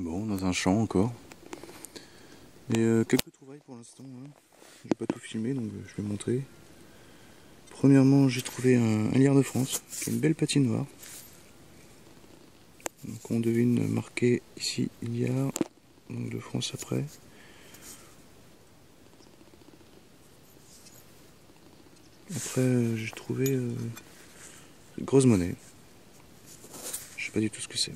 Bon, dans un champ encore. Et quelques trouvailles pour l'instant. Hein. J'ai pas tout filmé donc je vais montrer. Premièrement, j'ai trouvé un liard de France, qui a une belle patinoire. Donc on devine marqué ici liard, donc de France après. Après j'ai trouvé grosse monnaie. Je sais pas du tout ce que c'est.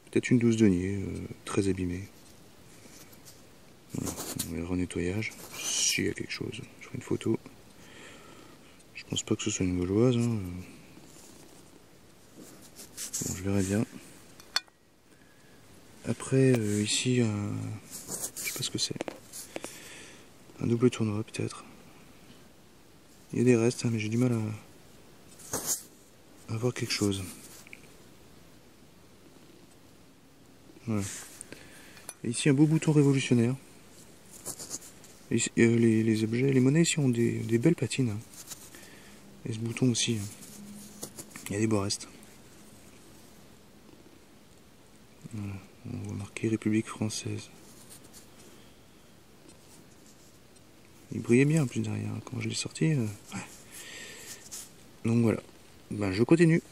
Peut-être une douce denier, très abîmée. Voilà, on verra au nettoyage. S'il y a quelque chose, je ferai une photo. Je pense pas que ce soit une gauloise. Hein. Bon, je verrai bien. Après, ici, je sais pas ce que c'est. Un double tournoi peut-être. Il y a des restes, hein, mais j'ai du mal à voir quelque chose. Voilà. Et ici un beau bouton révolutionnaire. Et ici, les objets, les monnaies ici ont des belles patines. Hein. Et ce bouton aussi. Hein. Il y a des beaux restes. Voilà. On voit marqué République française. Il brillait bien en plus derrière quand je l'ai sorti. Ouais. Donc voilà. Ben, je continue.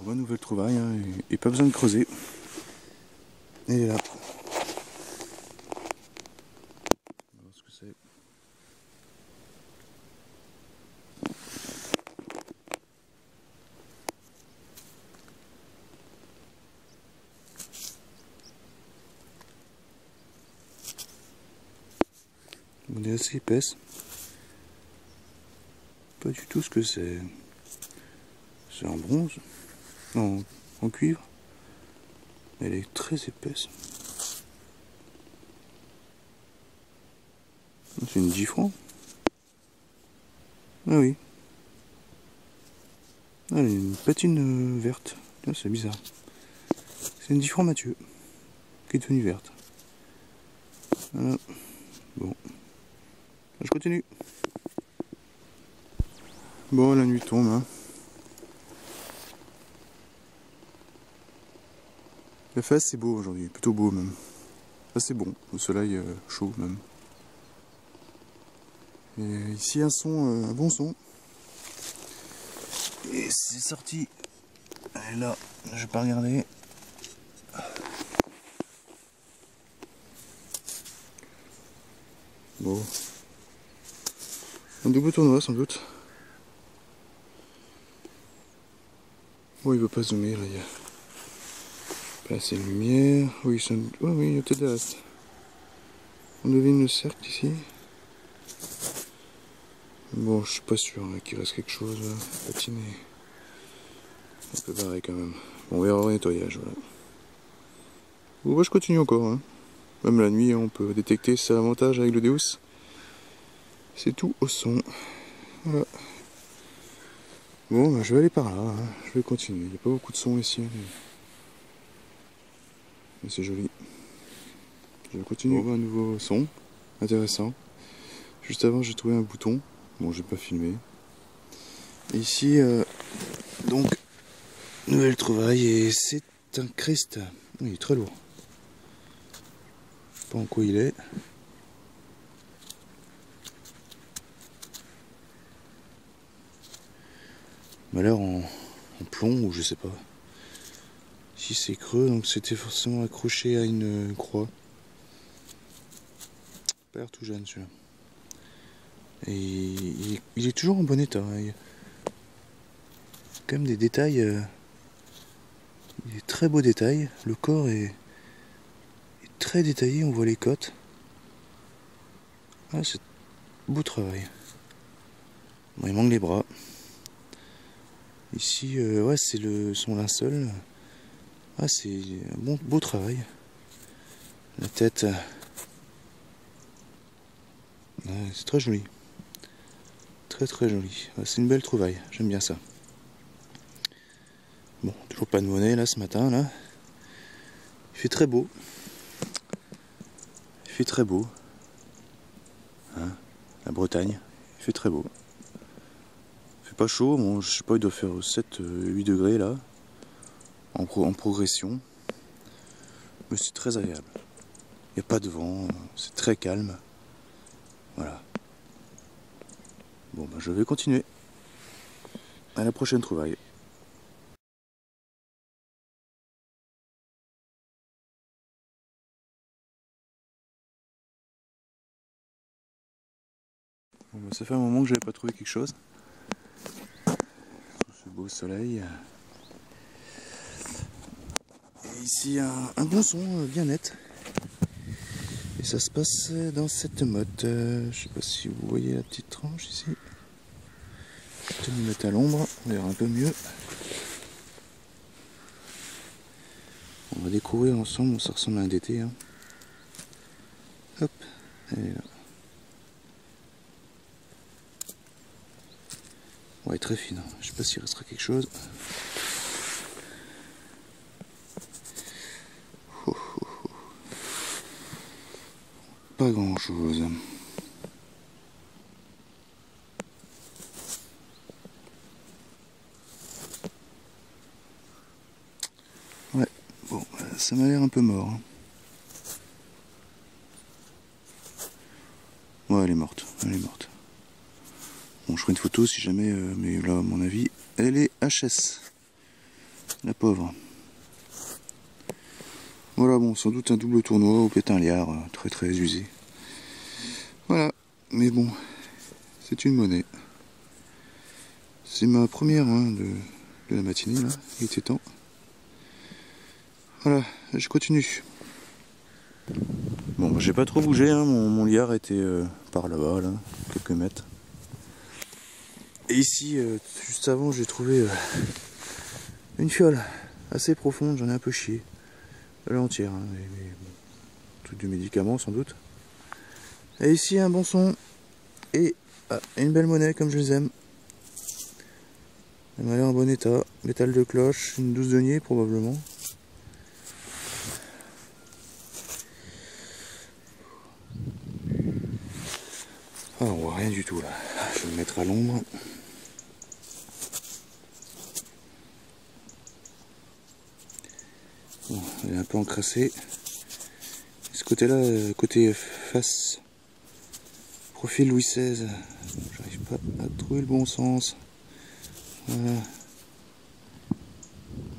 Bonne nouvelle trouvaille, hein, et pas besoin de creuser. Elle est là. On va voir ce que c'est. On est assez épaisse. Pas du tout ce que c'est. C'est en bronze. Non, en cuivre. Elle est très épaisse. C'est une 10 francs. Ah oui. Ah, elle a une patine verte. C'est bizarre. C'est une 10 francs Mathieu. Qui est devenue verte. Voilà. Bon. Je continue. Bon, la nuit tombe. Hein. La face c'est beau aujourd'hui. Plutôt beau même. Ça c'est bon. Le soleil chaud même. Et ici un son, un bon son. Et c'est sorti. Elle est là, je vais pas regarder. Bon. Un double tournoi sans doute. Bon, il veut pas zoomer là, il y a pas assez de lumière. Oui, oh, oui, il y a peut-être des restes. On devine le cercle ici. Bon, je suis pas sûr hein, qu'il reste quelque chose. La patine est un peu barrée quand même. Bon, on verra au nettoyage. Voilà. Bon, bah, je continue encore. Hein. Même la nuit, on peut détecter, c'est l'avantage avec le Deus. C'est tout au son. Voilà. Bon, bah, je vais aller par là. Hein. Je vais continuer. Il n'y a pas beaucoup de son ici. Hein, mais c'est joli. Je vais continuer. Bon, un nouveau son. Intéressant. Juste avant, j'ai trouvé un bouton. Bon, j'ai pas filmé. Et ici, donc, nouvelle trouvaille. Et c'est un Christ. Il est très lourd. Je sais pas en quoi il est. Il m'a l'air en plomb ou je sais pas. Ici c'est creux, donc c'était forcément accroché à une croix. Pas l'air tout jeune celui-là. Et il est toujours en bon état. Hein. Il y a quand même des détails. Des très beaux détails. Le corps est très détaillé, on voit les côtes. Ah, c'est beau travail. Bon, il manque les bras. Ici, ouais, c'est son linceul. Ah, c'est un beau travail. La tête, ouais, c'est très joli. Très joli. Ouais, c'est une belle trouvaille, j'aime bien ça. Bon, toujours pas de monnaie là ce matin là. Il fait très beau. Il fait très beau. Hein, la Bretagne, il fait très beau. Il fait pas chaud, bon, je sais pas, il doit faire 7-8 degrés là. En progression. Mais c'est très agréable. Il n'y a pas de vent, c'est très calme. Voilà. Bon, ben, je vais continuer. À la prochaine trouvaille. Bon, ben, ça fait un moment que j'avais pas trouvé quelque chose. Sous ce beau soleil. Et ici un bon son bien net. Et ça se passe dans cette motte. Je sais pas si vous voyez la petite tranche ici. Je vais me mettre à l'ombre, on verra un peu mieux. On va découvrir ensemble, ça ressemble à un DT. Hein. Hop, elle est là. Ouais, très fine. Je sais pas s'il restera quelque chose. Pas grand chose. Ouais, bon, ça m'a l'air un peu mort. Hein. Ouais, elle est morte, elle est morte. Bon, je ferai une photo si jamais, mais là, à mon avis, elle est HS. La pauvre. Voilà, bon, sans doute un double tournoi au pétin-liard, très très usé. Voilà, mais bon, c'est une monnaie. C'est ma première hein, de la matinée, là, il était temps. Voilà, je continue. Bon, bah, j'ai pas trop bougé, hein, mon liard était par là-bas, là, quelques mètres. Et ici, juste avant, j'ai trouvé une fiole assez profonde, j'en ai un peu chié. Elle est entière, hein, mais bon, tout du médicament sans doute. Et ici, un bon son et une belle monnaie comme je les aime. Elle m'a l'air en bon état. Métal de cloche, une 12 deniers probablement. Ah, on voit rien du tout là. Je vais me mettre à l'ombre. Bon, elle est un peu encrassée. Ce côté-là, côté face, profil Louis XVI, j'arrive pas à trouver le bon sens. Voilà.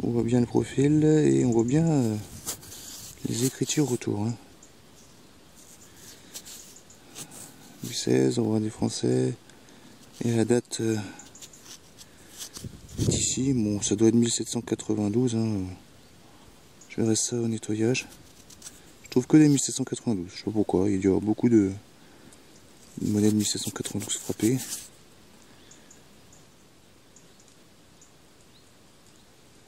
On voit bien le profil et on voit bien les écritures autour. Hein. Louis XVI, on voit des Français. Et la date est ici. Bon, ça doit être 1792. Hein. Je verrai ça au nettoyage. Je trouve que des 1792. Je sais pas pourquoi. Il y a beaucoup de monnaie de 1792 frappée.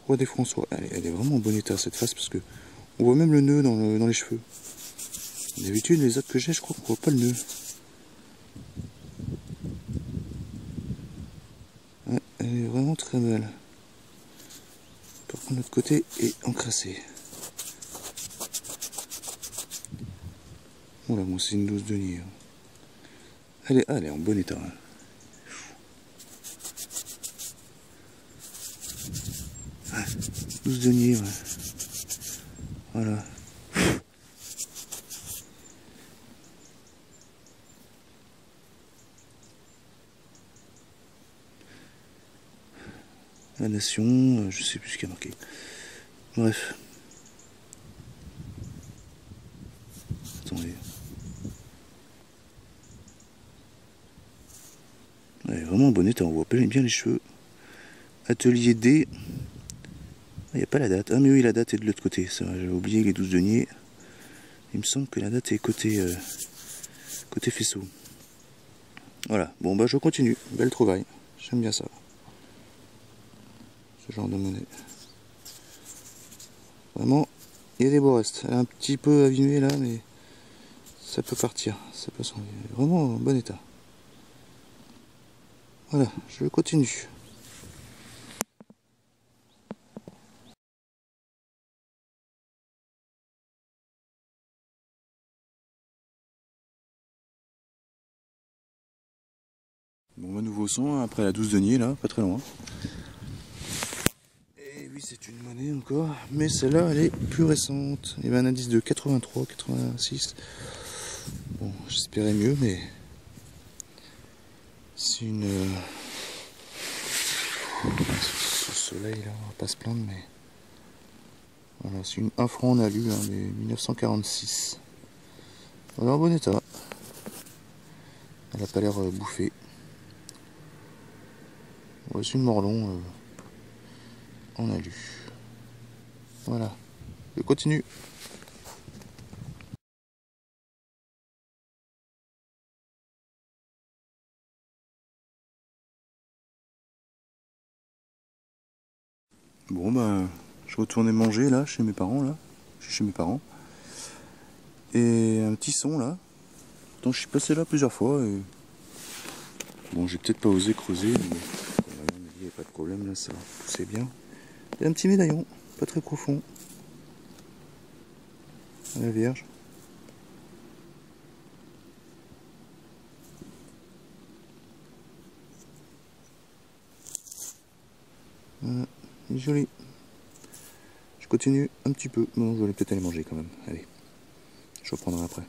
Roi des François. Elle est vraiment en bon état cette face parce que on voit même le nœud dans les cheveux. D'habitude les autres que j'ai, je crois qu'on voit pas le nœud. Ouais, elle est vraiment très belle. Par contre l'autre côté est encrassé. Voilà, bon c'est une 12 deniers. Elle est en bon état. Hein. 12 deniers, ouais. Voilà. La nation, je sais plus ce qu'il y a marqué. Bref. Attendez. Elle est vraiment en bon état, on voit bien les cheveux. Atelier D. Il n'y a pas la date. Ah mais oui, la date est de l'autre côté. J'avais oublié les 12 deniers. Il me semble que la date est côté, côté faisceau. Voilà. Bon bah je continue. Belle trouvaille. J'aime bien ça. Ce genre de monnaie. Vraiment, il y a des beaux restes. Elle est un petit peu abîmée là, mais ça peut partir. Ça peut s'en aller. Vraiment en bon état. Voilà, je continue. Bon, un nouveau son après la 12 deniers là, pas très loin. Et oui, c'est une monnaie encore, mais celle-là elle est plus récente. Il y avait un indice de 83, 86. Bon, j'espérais mieux, mais c'est une. Ce soleil là, on va pas se plaindre, mais. Voilà, c'est un franc en alu, hein, mais 1946. Voilà, en bon état. Elle a pas l'air bouffée. Ouais, c'est une Morlon en alu. Voilà, je continue. Bon bah, je retournais manger là, chez mes parents là. Je suis chez mes parents. Et un petit son là. Pourtant je suis passé là plusieurs fois et... Bon, j'ai peut-être pas osé creuser, mais il n'y a pas de problème là, ça c'est bien. Il y a un petit médaillon, pas très profond. À la Vierge. Voilà, il est joli. Je continue un petit peu. Bon, je vais peut-être aller manger quand même. Allez, je reprendrai après.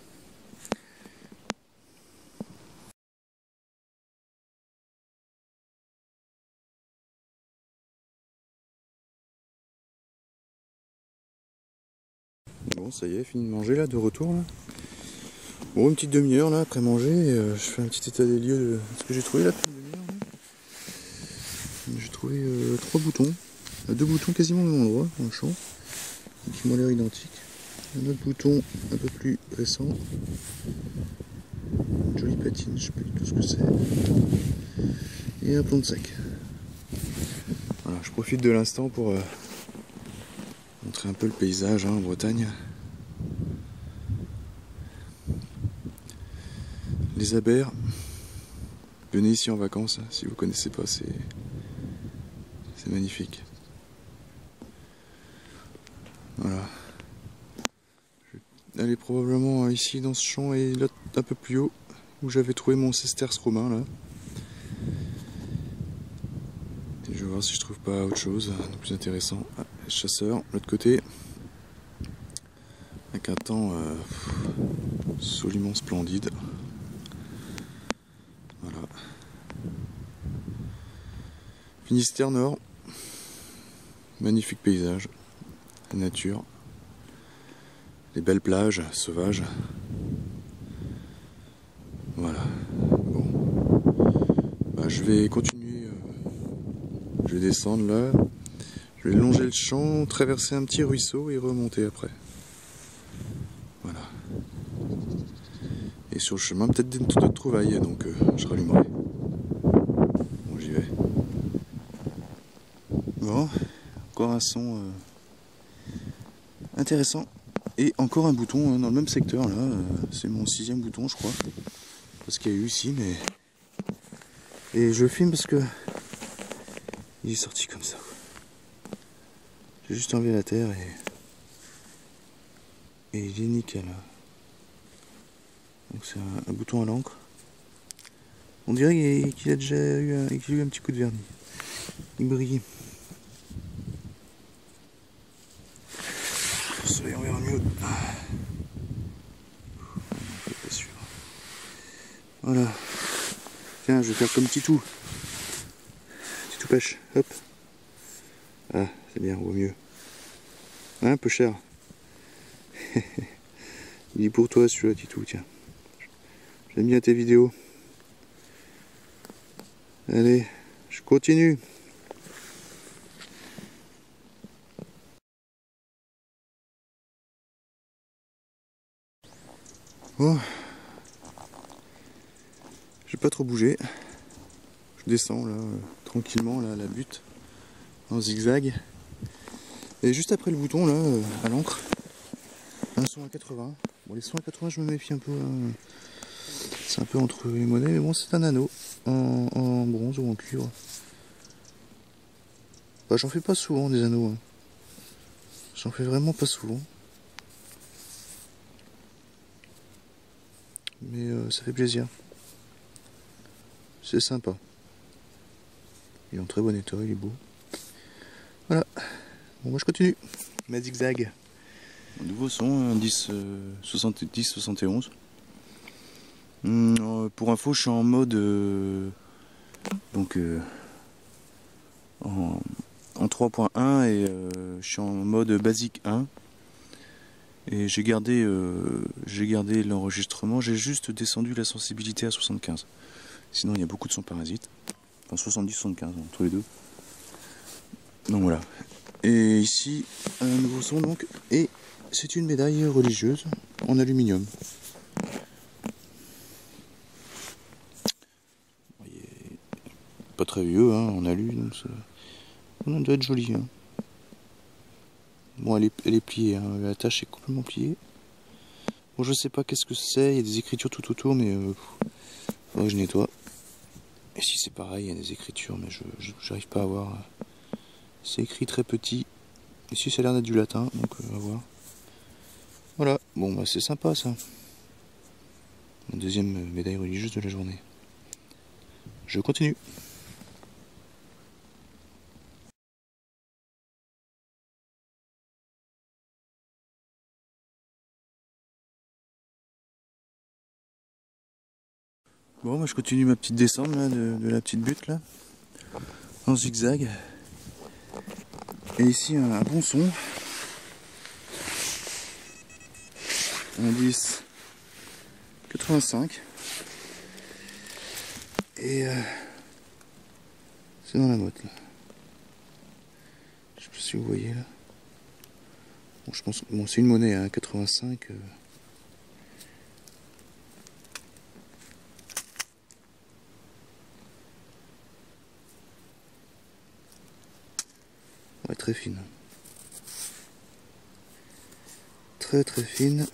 Bon, ça y est, fini de manger là, de retour là. Bon, une petite demi-heure là, après manger, je fais un petit état des lieux de ce que j'ai trouvé là. J'ai trouvé 3 boutons, 2 boutons quasiment au même endroit dans le champ, qui m'ont l'air identiques. Un autre bouton un peu plus récent, une jolie patine, je sais pas du tout ce que c'est, et un plomb de sac. Voilà, je profite de l'instant pour montrer un peu le paysage en Bretagne. Les abers, venez ici en vacances, si vous connaissez pas, c'est magnifique. Voilà. Je vais aller probablement ici dans ce champ et là un peu plus haut où j'avais trouvé mon sesterce romain là. Et je vais voir si je trouve pas autre chose de plus intéressant. Ah, les chasseurs, de l'autre côté. Avec un temps absolument splendide. Voilà. Finistère Nord. Magnifique paysage. La nature. Les belles plages sauvages. Voilà. Bon. Bah, je vais continuer. Je vais descendre là. Je vais longer le champ, traverser un petit ruisseau et remonter après. Voilà. Et sur le chemin, peut-être d'autres trouvailles, donc je rallumerai. Bon, j'y vais. Bon, encore un son intéressant. Et encore un bouton dans le même secteur là. C'est mon 6e bouton, je crois. Parce qu'il y a eu ici, mais. Et je filme parce que. Il est sorti comme ça. J'ai juste enlevé la terre et il est nickel. Donc c'est un bouton à l'encre. On dirait qu'il a déjà eu un petit coup de vernis. Il brille. Le soleil, on verra mieux. Pas sûr. Voilà. Tiens, je vais faire comme Titou. Titou pêche. Hop. Ah, c'est bien, vaut mieux. Hein, un peu cher. Il est pour toi celui-là, Titou, tiens. J'aime bien tes vidéos. Allez, je continue. Bon. J'ai pas trop bougé. Je descends là, tranquillement, là, à la butte, en zigzag. Et juste après le bouton, là, à l'encre, un son à 80. Bon, les sons à 80, je me méfie un peu. C'est un peu entre les monnaies, mais bon, c'est un anneau en bronze ou en cuivre. Bah, j'en fais pas souvent des anneaux. Hein. J'en fais vraiment pas souvent. Mais ça fait plaisir. c'est sympa. Il est en très bon état, il est beau. Voilà. Bon, moi je continue. Ma zigzag. Un nouveau son, un 10-71. Pour info, je suis en mode en 3.1 et je suis en mode basique 1. Et j'ai gardé l'enregistrement, j'ai juste descendu la sensibilité à 75. Sinon il y a beaucoup de sons parasites. Enfin 70-75 entre les deux. Donc voilà. Et ici, un nouveau son donc. Et c'est une médaille religieuse en aluminium. Pas très vieux, hein, en alu, donc ça doit être joli. Hein. Bon, elle est pliée, hein, la tâche est complètement pliée. Bon, je sais pas qu'est-ce que c'est, il y a des écritures tout autour, mais faudrait que je nettoie. Et si c'est pareil, il y a des écritures, mais j'arrive pas à voir. C'est écrit très petit. Ici, ça a l'air d'être du latin, donc à voir. Voilà, bon, bah c'est sympa ça. La deuxième médaille religieuse de la journée. Je continue. Bon, moi je continue ma petite descente là, de la petite butte là, en zigzag. Et ici un bon son, un 10-85. Et c'est dans la boîte là. Je sais pas si vous voyez là. Bon, je pense, bon, c'est une monnaie, hein, 85. Ouais, très fine. Très fine.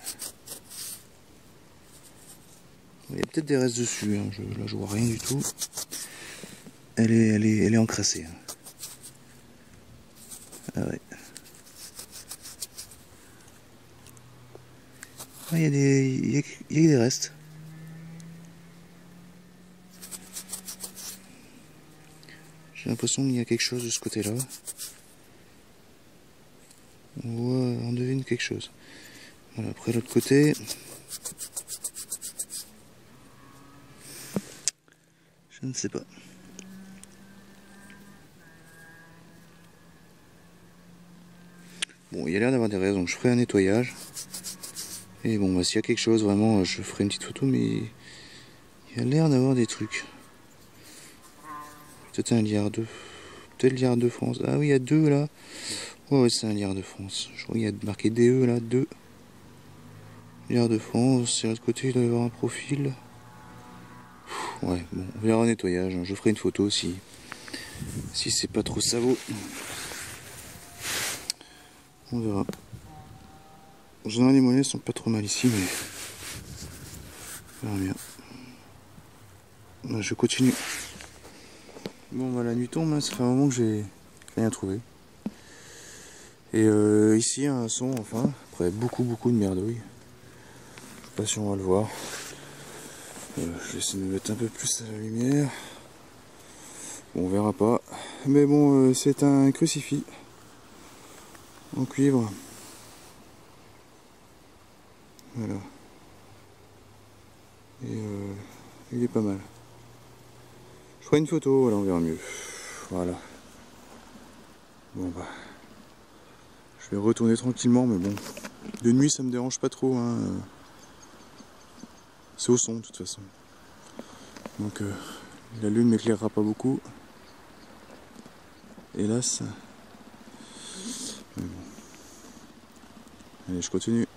Il y a peut-être des restes dessus, hein. Là je vois rien du tout. Elle est encrassée. Hein. Ah ouais. Ah, il y a des restes. J'ai l'impression qu'il y a quelque chose de ce côté-là. On devine quelque chose. Voilà, après l'autre côté. Je ne sais pas. Bon, il y a l'air d'avoir des raisons. Je ferai un nettoyage. Et bon, bah, s'il y a quelque chose, vraiment, je ferai une petite photo, mais il y a l'air d'avoir des trucs. Peut-être un liard 2. Peut-être le liard de France. Ah oui, il y a 2 là. Ouais, c'est un liard de France. Je crois qu'il y a marqué DE là, 2. Liard de France. Sur l'autre côté, il doit y avoir un profil. Ouais, bon, on verra un nettoyage. Je ferai une photo si c'est pas trop savot. On verra. En général, les monnaies sont pas trop mal ici, mais on verra bien. Là, je continue. Bon, bah, la nuit tombe, hein. Ça fait un moment que j'ai rien trouvé. Et ici, un son, enfin, après beaucoup de merdouilles. Je sais pas si on va le voir. Je vais essayer de me mettre un peu plus à la lumière. Bon, on verra pas. Mais bon, c'est un crucifix en cuivre. Voilà. Et il est pas mal. Je ferai une photo, voilà, on verra mieux. Voilà. Bon bah. Je vais retourner tranquillement, mais bon. De nuit, ça me dérange pas trop. Hein. C'est au son, de toute façon. Donc, la lune m'éclairera pas beaucoup. Hélas. Mais bon. Allez, je continue.